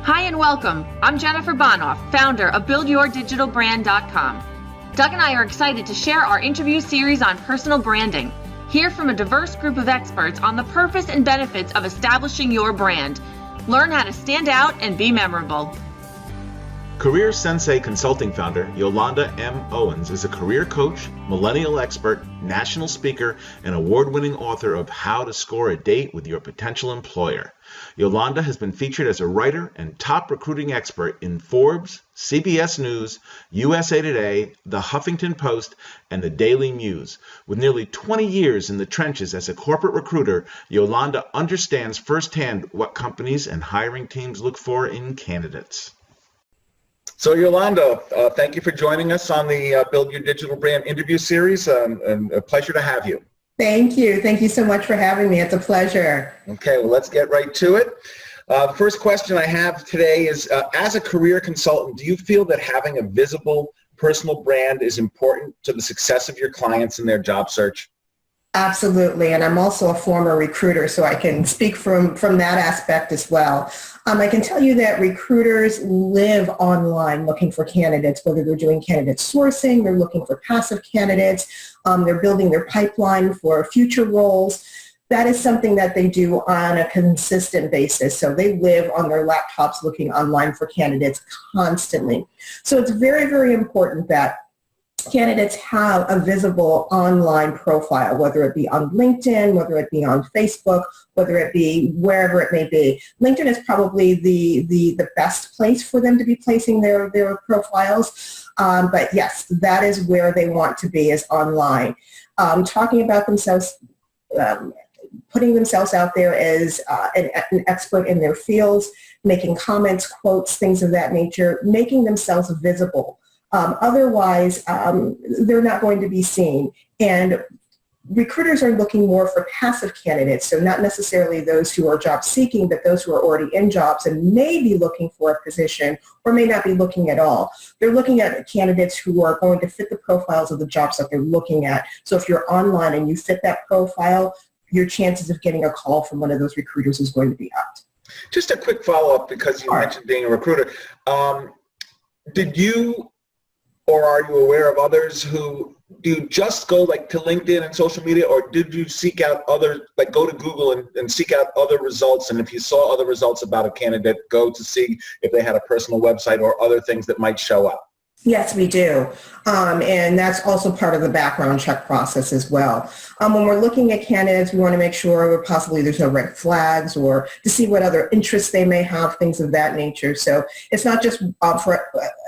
Hi and welcome. I'm Jennifer Bonoff, founder of BuildYourDigitalBrand.com. Doug and I are excited to share our interview series on personal branding. Hear from a diverse group of experts on the purpose and benefits of establishing your brand. Learn how to stand out and be memorable. CareerSensei Consulting Founder Yolanda M. Owens is a career coach, millennial expert, national speaker, and award-winning author of How to Score a Date with Your Potential Employer. Yolanda has been featured as a writer and top recruiting expert in Forbes, CBS News, USA Today, The Huffington Post, and the Daily Muse. With nearly 20 years in the trenches as a corporate recruiter, Yolanda understands firsthand what companies and hiring teams look for in candidates. So Yolanda, thank you for joining us on the Build Your Digital Brand interview series, and a pleasure to have you. Thank you. Thank you so much for having me. It's a pleasure. Okay, well, let's get right to it. The first question I have today is, as a career consultant, do you feel that having a visible personal brand is important to the success of your clients in their job search? Absolutely. And I'm also a former recruiter, so I can speak from that aspect as well. I can tell you that recruiters live online looking for candidates, whether they're doing candidate sourcing, they're looking for passive candidates, they're building their pipeline for future roles. That is something that they do on a consistent basis. So they live on their laptops looking online for candidates constantly. So it's very, very important that candidates have a visible online profile, whether it be on LinkedIn, whether it be on Facebook, whether it be wherever it may be. LinkedIn is probably the best place for them to be placing their profiles. But yes, that is where they want to be, is online. Talking about themselves, putting themselves out there as an expert in their fields, making comments, quotes, things of that nature, making themselves visible. Otherwise, they're not going to be seen. And recruiters are looking more for passive candidates, so not necessarily those who are job seeking, but those who are already in jobs and may be looking for a position or may not be looking at all. They're looking at candidates who are going to fit the profiles of the jobs that they're looking at. So if you're online and you fit that profile, your chances of getting a call from one of those recruiters is going to be up. Just a quick follow-up, because you mentioned being a recruiter. Did you, or are you aware of others who do just go like to LinkedIn and social media, or did you seek out other, like go to Google and seek out other results? And if you saw other results about a candidate, go to see if they had a personal website or other things that might show up? Yes, we do. And that's also part of the background check process as well. When we're looking at candidates, we want to make sure possibly there's no red flags, or to see what other interests they may have, things of that nature. So it's not just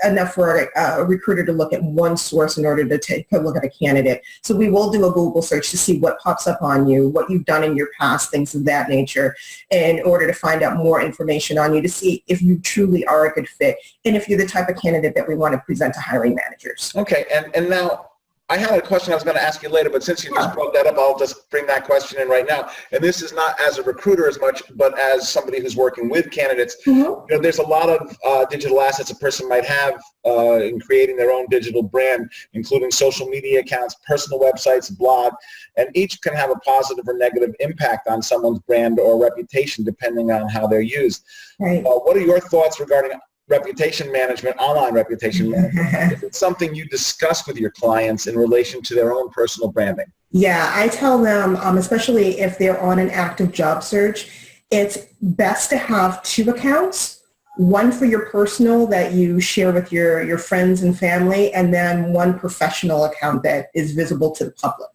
enough for a recruiter to look at one source in order to take a look at a candidate. So we will do a Google search to see what pops up on you, what you've done in your past, things of that nature, in order to find out more information on you, to see if you truly are a good fit and if you're the type of candidate that we want to present to hiring managers. Okay, and now I had a question I was going to ask you later, but since you just brought that up, I'll just bring that question in right now. And this is not as a recruiter as much, but as somebody who's working with candidates. Mm-hmm. You know, there's a lot of digital assets a person might have in creating their own digital brand, including social media accounts, personal websites, blog, and each can have a positive or negative impact on someone's brand or reputation depending on how they're used. Right. What are your thoughts regarding reputation management, online reputation management? Is it something you discuss with your clients in relation to their own personal branding? Yeah, I tell them, especially if they're on an active job search, it's best to have two accounts, one for your personal that you share with your friends and family, and then one professional account that is visible to the public.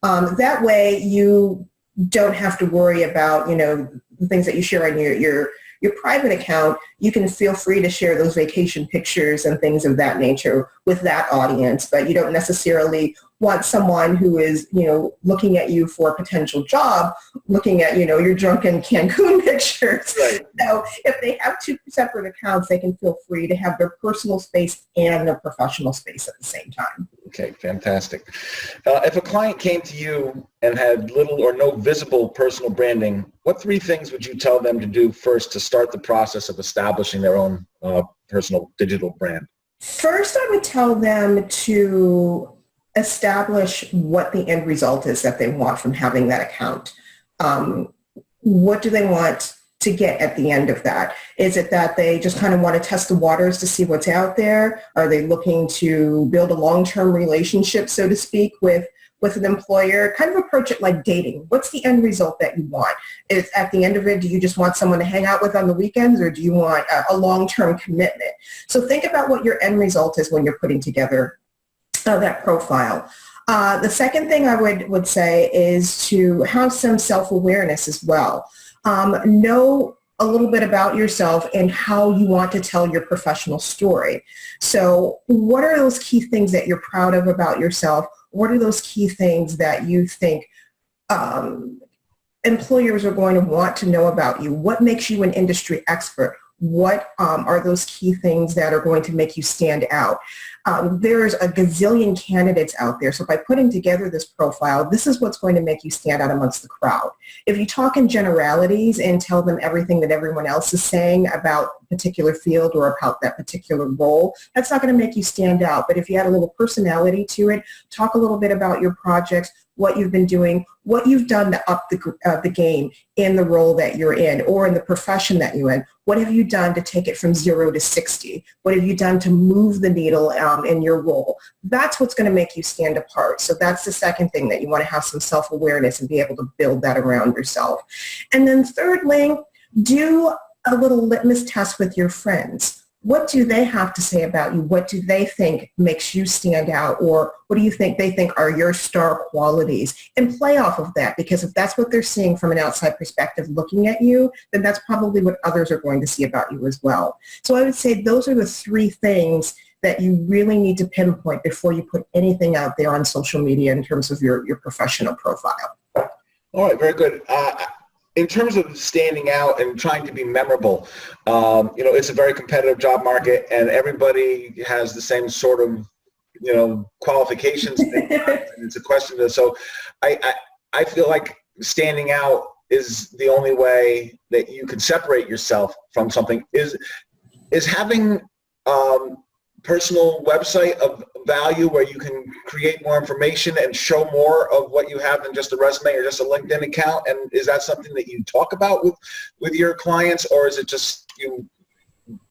That way you don't have to worry about, the things that you share on your private account. You can feel free to share those vacation pictures and things of that nature with that audience, but you don't necessarily want someone who is, looking at you for a potential job, looking at, your drunken Cancun pictures. Right. So if they have two separate accounts, they can feel free to have their personal space and their professional space at the same time. Okay, fantastic. If a client came to you and had little or no visible personal branding, what three things would you tell them to do first to start the process of establishing their own personal digital brand? First, I would tell them to establish what the end result is that they want from having that account. What do they want to get at the end of that? Is it that they just kind of want to test the waters to see what's out there? Are they looking to build a long-term relationship, so to speak, with an employer? Kind of approach it like dating. What's the end result that you want? Is at the end of it, do you just want someone to hang out with on the weekends, or do you want a long-term commitment? So think about what your end result is when you're putting together that profile. The second thing I would say is to have some self-awareness as well. Know a little bit about yourself and how you want to tell your professional story. So what are those key things that you're proud of about yourself? What are those key things that you think employers are going to want to know about you? What makes you an industry expert? What are those key things that are going to make you stand out? There's a gazillion candidates out there. So by putting together this profile, this is what's going to make you stand out amongst the crowd. If you talk in generalities and tell them everything that everyone else is saying about a particular field or about that particular role, that's not going to make you stand out. But if you add a little personality to it, talk a little bit about your projects, what you've been doing, what you've done to up the game in the role that you're in or in the profession that you're in. What have you done to take it from 0 to 60? What have you done to move the needle in your role? That's what's going to make you stand apart. So that's the second thing, that you want to have some self-awareness and be able to build that around yourself. And then thirdly, do a little litmus test with your friends. What do they have to say about you? What do they think makes you stand out? Or what do you think they think are your star qualities? And play off of that, because if that's what they're seeing from an outside perspective looking at you, then that's probably what others are going to see about you as well. So I would say those are the three things that you really need to pinpoint before you put anything out there on social media in terms of your professional profile. All right, very good. In terms of standing out and trying to be memorable, it's a very competitive job market, and everybody has the same sort of, qualifications. And it's a question of, so I feel like standing out is the only way that you can separate yourself from something. Is having personal website of value where you can create more information and show more of what you have than just a resume or just a LinkedIn account? And is that something that you talk about with your clients, or is it just you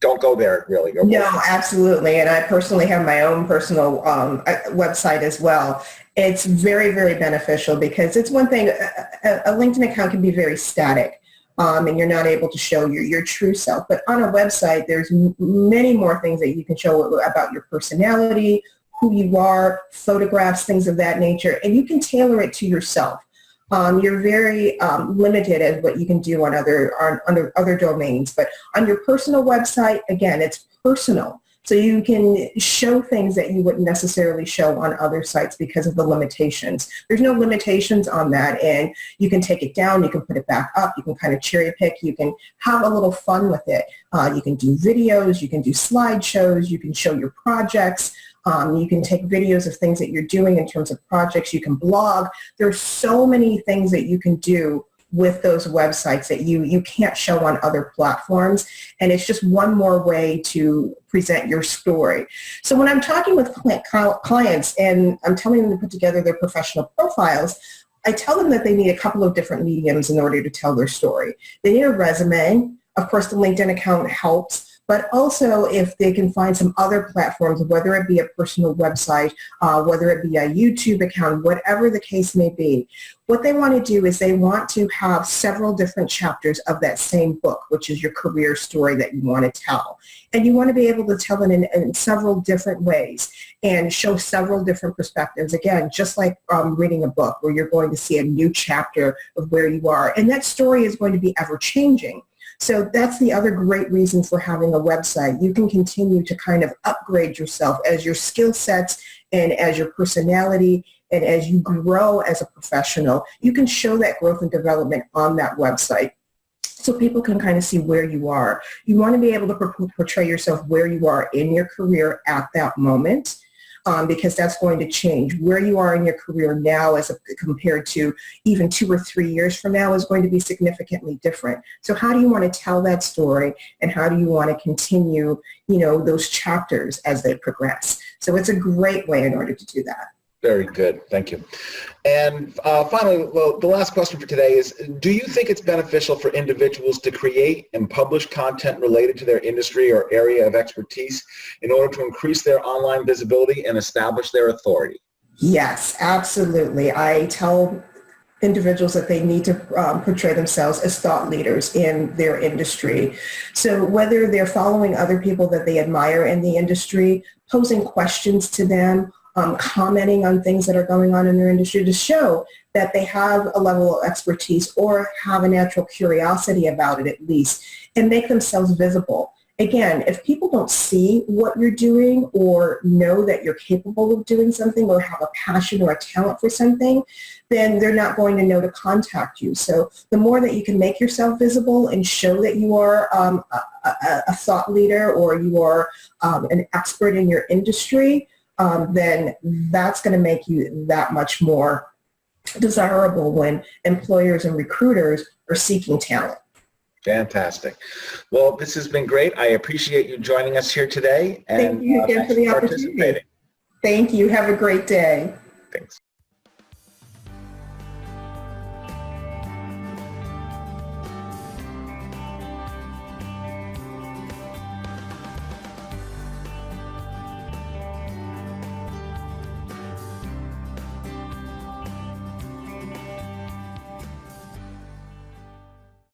don't go there really? No, absolutely. And I personally have my own personal website as well. It's very, very beneficial, because it's one thing, a LinkedIn account can be very static. And you're not able to show your true self. But on a website, there's many more things that you can show about your personality, who you are, photographs, things of that nature, and you can tailor it to yourself. You're very limited as what you can do on other domains. But on your personal website, again, it's personal. So you can show things that you wouldn't necessarily show on other sites because of the limitations. There's no limitations on that, and you can take it down, you can put it back up, you can kind of cherry pick, you can have a little fun with it. You can do videos, you can do slideshows, you can show your projects, you can take videos of things that you're doing in terms of projects, you can blog. There's so many things that you can do with those websites that you can't show on other platforms. And it's just one more way to present your story. So when I'm talking with clients and I'm telling them to put together their professional profiles, I tell them that they need a couple of different mediums in order to tell their story. They need a resume. Of course, the LinkedIn account helps. But also if they can find some other platforms, whether it be a personal website, whether it be a YouTube account, whatever the case may be, what they want to do is they want to have several different chapters of that same book, which is your career story that you want to tell. And you want to be able to tell it in several different ways and show several different perspectives. Again, just like reading a book where you're going to see a new chapter of where you are. And that story is going to be ever changing. So that's the other great reason for having a website. You can continue to kind of upgrade yourself as your skill sets and as your personality and as you grow as a professional. You can show that growth and development on that website so people can kind of see where you are. You want to be able to portray yourself where you are in your career at that moment. Because that's going to change. Where you are in your career now as compared to even 2 or 3 years from now is going to be significantly different. So how do you want to tell that story, and how do you want to continue, those chapters as they progress? So it's a great way in order to do that. Very good. Thank you. And finally, well, the last question for today is, do you think it's beneficial for individuals to create and publish content related to their industry or area of expertise in order to increase their online visibility and establish their authority? Yes, absolutely. I tell individuals that they need to portray themselves as thought leaders in their industry. So whether they're following other people that they admire in the industry, posing questions to them, commenting on things that are going on in their industry to show that they have a level of expertise or have a natural curiosity about it at least, and make themselves visible. Again, if people don't see what you're doing or know that you're capable of doing something or have a passion or a talent for something, then they're not going to know to contact you. So the more that you can make yourself visible and show that you are a thought leader or you are an expert in your industry, then that's going to make you that much more desirable when employers and recruiters are seeking talent. Fantastic. Well, this has been great. I appreciate you joining us here today. And thank you again for the opportunity. Thank you. Have a great day. Thanks.